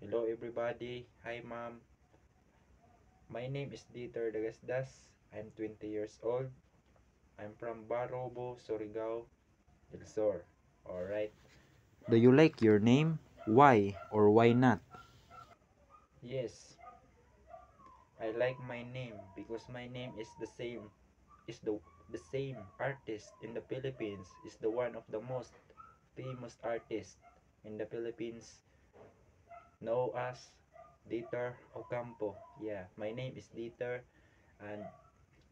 Hello everybody. Hi ma'am. My name is Dieter Dagasdas. I'm 20 years old. I'm from Barobo, Surigao del Sur. Alright. Do you like your name? Why or why not? Yes, I like my name because my name is the same artist in the Philippines. Is the one of the most famous artists in the Philippines, known as Dieter Ocampo. Yeah, my name is Dieter, and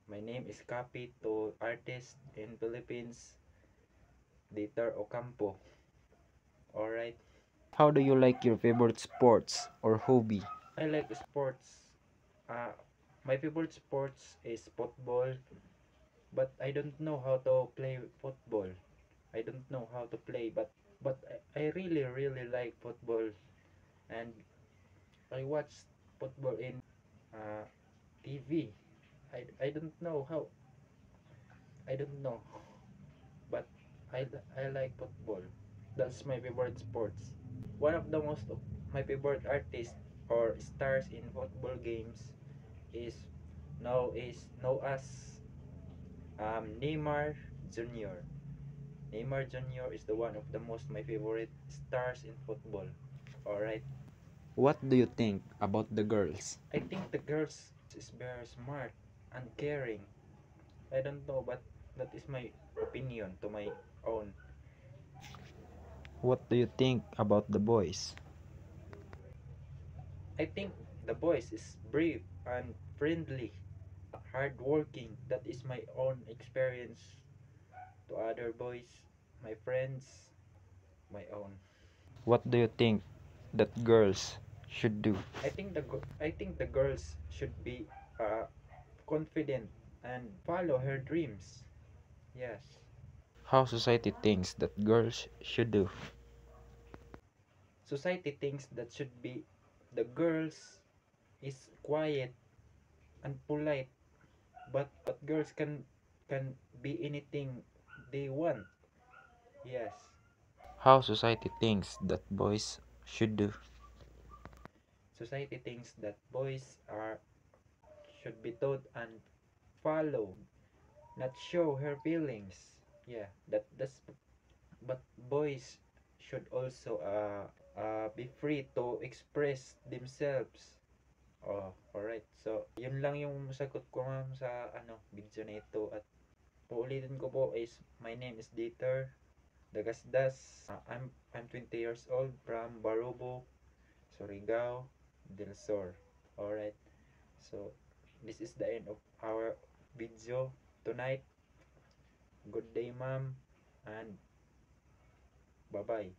my name is copy to artist in Philippines, Dieter Ocampo. Alright. How do you like your favorite sports or hobby? I like sports. Uh, my favorite sports is football, but I don't know how to play football. I don't know how to play, but I really like football, and I watch football in TV. I don't know how. I don't know, but I like football. That's my favorite sports. One of the most of my favorite artists or stars in football games is now as Neymar Jr. Neymar Jr. is the one of the most my favorite stars in football. All right. What do you think about the girls? I think the girls is very smart and caring. I don't know, but that is my opinion to my own. What do you think about the boys? I think the boys is brave and friendly, hardworking. That is my own experience to other boys, my friends, my own. What do you think that girls should do? I think the girls should be confident and follow her dreams. Yes. How society thinks that girls should do? Society thinks that should be the girls is quiet and polite, but girls can be anything they want. Yes. How society thinks that boys should do? Society thinks that boys are should be taught and follow, not show her feelings. Yeah, that's but boys should also be free to express themselves. Oh, alright. So, yun lang yung sagot ko ma'am sa video na ito, at uulitin ko po is my name is Dieter Dagasdas. I'm 20 years old from Barobo, Surigao del Sur. Alright. So, this is the end of our video tonight. Good day ma'am, and bye-bye.